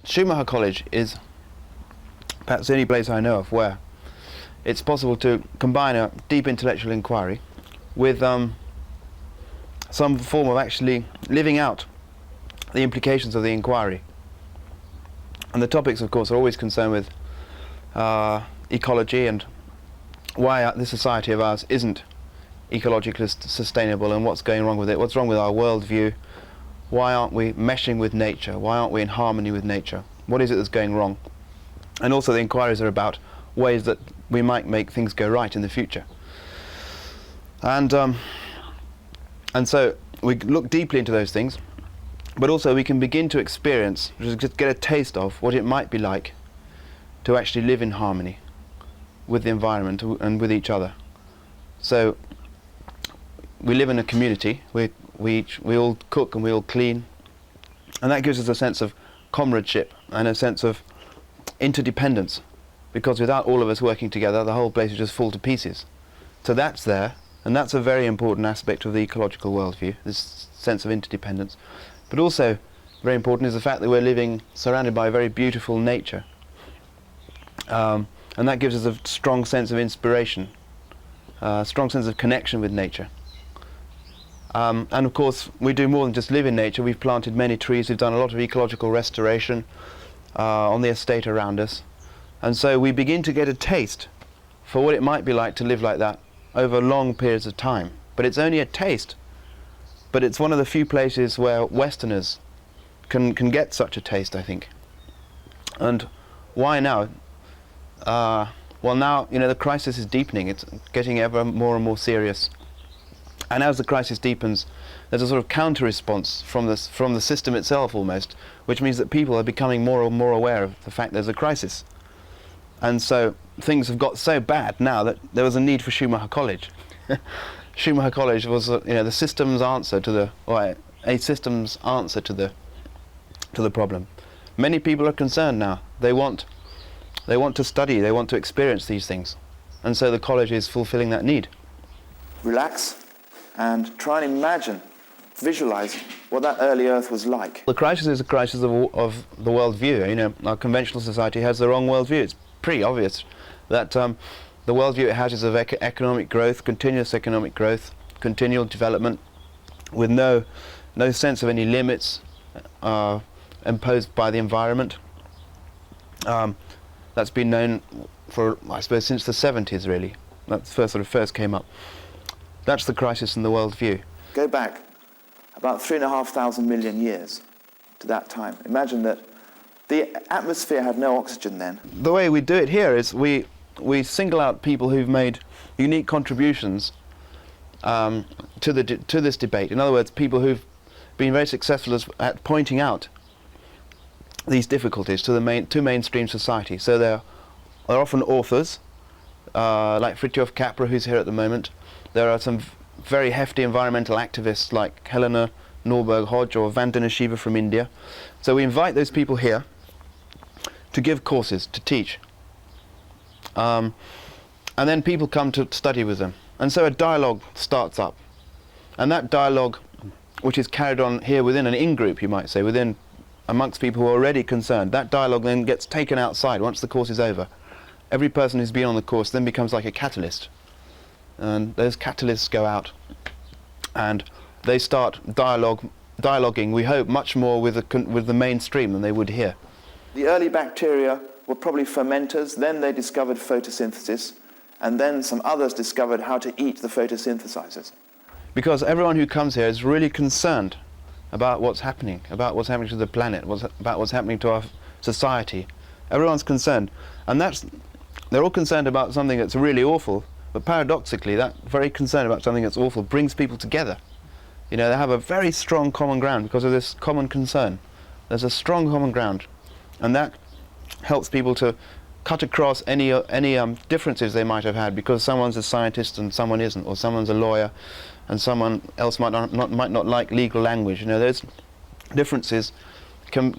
Schumacher College is perhaps the only place I know of where it's possible to combine a deep intellectual inquiry with some form of actually living out the implications of the inquiry. And the topics, of course, are always concerned with ecology and why this society of ours isn't ecologically sustainable and what's going wrong with it, what's wrong with our worldview, why aren't we meshing with nature, why aren't we in harmony with nature, what is it that's going wrong. And also the inquiries are about ways that we might make things go right in the future. And so we look deeply into those things, but also we can begin to experience, just get a taste of what it might be like to actually live in harmony with the environment and with each other. So we live in a community, we all cook and we all clean, and that gives us a sense of comradeship and a sense of interdependence, because without all of us working together the whole place would just fall to pieces. So that's there, and that's a very important aspect of the ecological worldview, this sense of interdependence. But also very important is the fact that we're living surrounded by very beautiful nature, and that gives us a strong sense of inspiration, a strong sense of connection with nature. And of course we do more than just live in nature. We've planted many trees, we've done a lot of ecological restoration on the estate around us, and so we begin to get a taste for what it might be like to live like that over long periods of time. But it's only a taste, but it's one of the few places where Westerners can get such a taste, I think. And why now? Well, now, you know, the crisis is deepening, it's getting ever more and more serious. And as the crisis deepens, there's a sort of counter-response from the system itself almost, which means that people are becoming more and more aware of the fact there's a crisis. And so things have got so bad now that there was a need for Schumacher College. Schumacher College was, you know, the system's answer to the, or a system's answer to the problem. Many people are concerned now. They want to study, they want to experience these things. And so the college is fulfilling that need. Relax and try and imagine, visualize what that early Earth was like. The crisis is a crisis of the worldview. You know, our conventional society has the wrong worldview. It's pretty obvious that the worldview it has is of economic growth, continuous economic growth, continual development, with no sense of any limits imposed by the environment. That's been known for, I suppose, since the 70s, really. That's first came up. That's the crisis in the worldview. Go back about 3,500 million years to that time. Imagine that the atmosphere had no oxygen then. The way we do it here is we single out people who've made unique contributions to this debate. In other words, people who've been very successful at pointing out these difficulties to mainstream society. So they're often authors, like Fritjof Capra, who's here at the moment. There are some very hefty environmental activists like Helena Norberg Hodge or Vandana Shiva from India. So we invite those people here to give courses, to teach. And then people come to study with them. And so a dialogue starts up. And that dialogue, which is carried on here within an in-group, you might say, amongst people who are already concerned, that dialogue then gets taken outside once the course is over. Every person who's been on the course then becomes like a catalyst. And those catalysts go out and they start dialoguing, we hope, much more with the mainstream than they would here. The early bacteria were probably fermenters, then they discovered photosynthesis, and then some others discovered how to eat the photosynthesizers. Because everyone who comes here is really concerned about what's happening to the planet, about what's happening to our society. Everyone's concerned. And they're all concerned about something that's really awful, but paradoxically, that very concern about something that's awful brings people together. You know, they have a very strong common ground because of this common concern. There's a strong common ground, and that helps people to cut across any differences they might have had, because someone's a scientist and someone isn't, or someone's a lawyer and someone else might not like legal language. You know, those differences can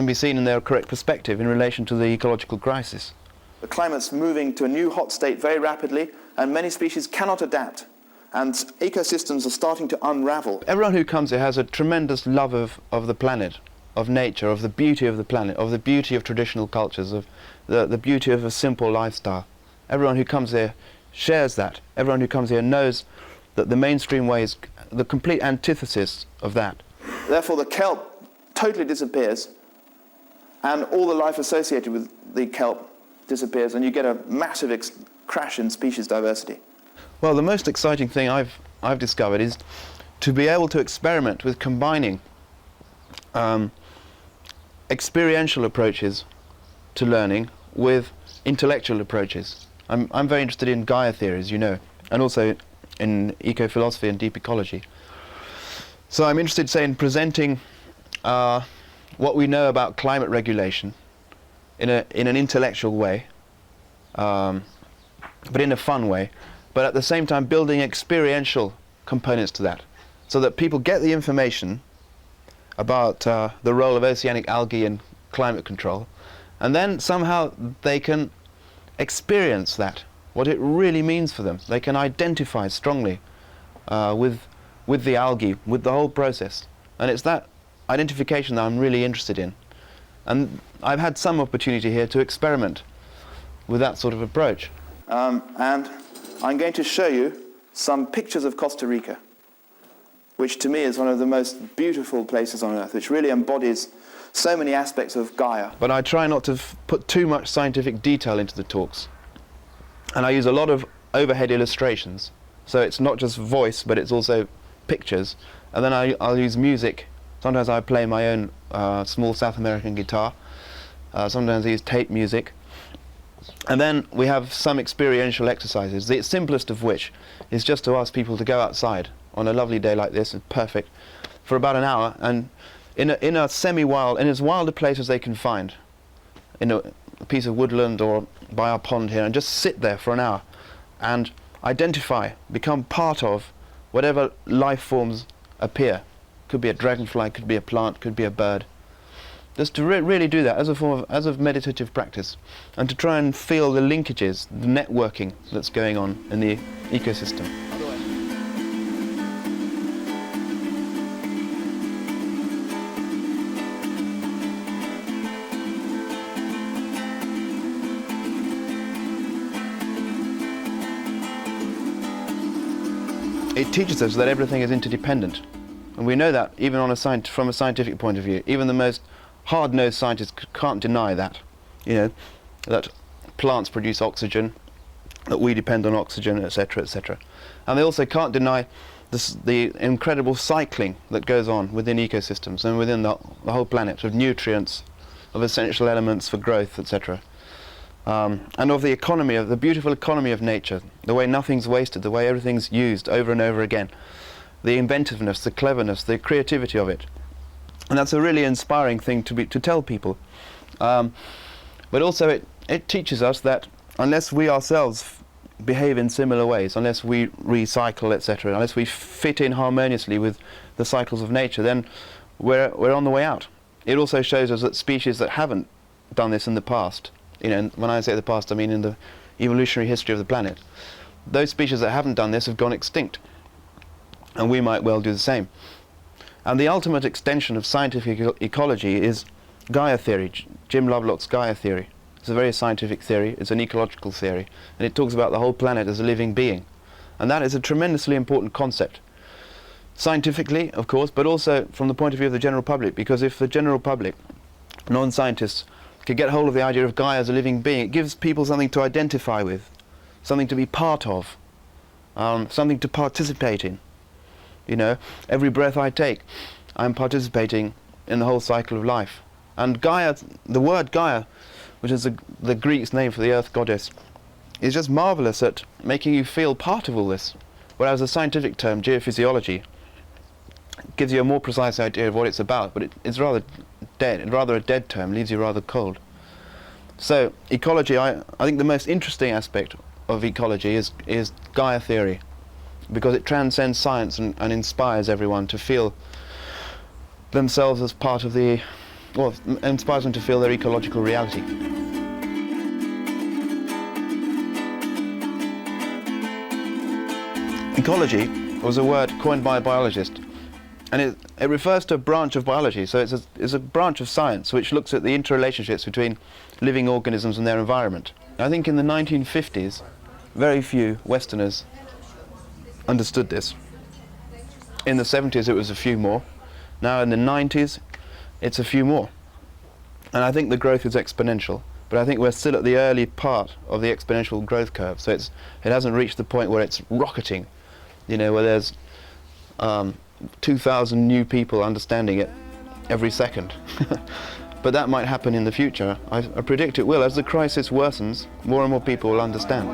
be seen in their correct perspective in relation to the ecological crisis. The climate's moving to a new hot state very rapidly, and many species cannot adapt, and ecosystems are starting to unravel. Everyone who comes here has a tremendous love of the planet, of nature, of the beauty of the planet, of the beauty of traditional cultures, of the beauty of a simple lifestyle. Everyone who comes here shares that. Everyone who comes here knows that the mainstream way is the complete antithesis of that. Therefore, the kelp totally disappears, and all the life associated with the kelp disappears, and you get a massive crash in species diversity. Well, the most exciting thing I've discovered is to be able to experiment with combining experiential approaches to learning with intellectual approaches. I'm very interested in Gaia theories, you know, and also in eco-philosophy and deep ecology. So I'm interested, say, in presenting what we know about climate regulation in an intellectual way, but in a fun way, but at the same time building experiential components to that, so that people get the information about the role of oceanic algae in climate control, and then somehow they can experience that, what it really means for them. They can identify strongly with the algae, with the whole process. And it's that identification that I'm really interested in. And I've had some opportunity here to experiment with that sort of approach. And I'm going to show you some pictures of Costa Rica, which to me is one of the most beautiful places on Earth, which really embodies so many aspects of Gaia. But I try not to put too much scientific detail into the talks. And I use a lot of overhead illustrations. So it's not just voice, but it's also pictures. And then I'll use music. Sometimes I play my own small South American guitar. Sometimes I use tape music. And then we have some experiential exercises, the simplest of which is just to ask people to go outside on a lovely day like this, it's perfect, for about an hour, and in a semi-wild, in as wild a place as they can find, in a piece of woodland or by our pond here, and just sit there for an hour and identify, become part of whatever life forms appear. Could be a dragonfly, could be a plant, could be a bird. Just to really do that as a form of meditative practice, and to try and feel the linkages, the networking that's going on in the ecosystem. It teaches us that everything is interdependent, and we know that even on from a scientific point of view. Even the most hard-nosed scientists can't deny that, you know, that plants produce oxygen, that we depend on oxygen, etc., etc. And they also can't deny the incredible cycling that goes on within ecosystems and within the whole planet, of nutrients, of essential elements for growth, etc. And of the economy, of the beautiful economy of nature, the way nothing's wasted, the way everything's used over and over again, the inventiveness, the cleverness, the creativity of it. And that's a really inspiring thing to tell people. But also it teaches us that unless we ourselves behave in similar ways, unless we recycle, etc., unless we fit in harmoniously with the cycles of nature, then we're on the way out. It also shows us that species that haven't done this in the past, you know, when I say the past, I mean in the evolutionary history of the planet, those species that haven't done this have gone extinct. And we might well do the same. And the ultimate extension of scientific ecology is Gaia theory, Jim Lovelock's Gaia theory. It's a very scientific theory, it's an ecological theory, and it talks about the whole planet as a living being. And that is a tremendously important concept. Scientifically, of course, but also from the point of view of the general public, because if the general public, non-scientists, could get hold of the idea of Gaia as a living being, it gives people something to identify with, something to be part of, something to participate in. You know, every breath I take, I'm participating in the whole cycle of life. And Gaia, the word Gaia, which is the Greek's name for the earth goddess, is just marvelous at making you feel part of all this. Whereas the scientific term, geophysiology, gives you a more precise idea of what it's about, but it's rather dead, rather a dead term, leaves you rather cold. So ecology, I think the most interesting aspect of ecology is Gaia theory, because it transcends science and inspires everyone to feel themselves as part of the, well, inspires them to feel their ecological reality. Ecology was a word coined by a biologist, and It refers to a branch of biology, so it's a branch of science which looks at the interrelationships between living organisms and their environment. I think in the 1950s, very few Westerners understood this. In the 70s it was a few more. Now in the 90s it's a few more. And I think the growth is exponential, but I think we're still at the early part of the exponential growth curve, so it hasn't reached the point where it's rocketing, you know, where there's 2,000 new people understanding it every second. But that might happen in the future. I predict it will. As the crisis worsens, more and more people will understand.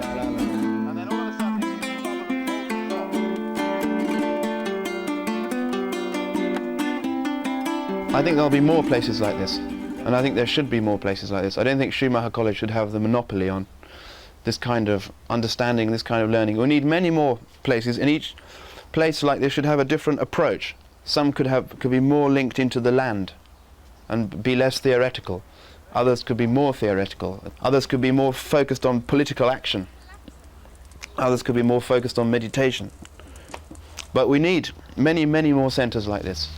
I think there'll be more places like this, and I think there should be more places like this. I don't think Schumacher College should have the monopoly on this kind of understanding, this kind of learning. We need many more places, and each place like this should have a different approach. Some could be more linked into the land and be less theoretical. Others could be more theoretical. Others could be more focused on political action. Others could be more focused on meditation. But we need many, many more centres like this.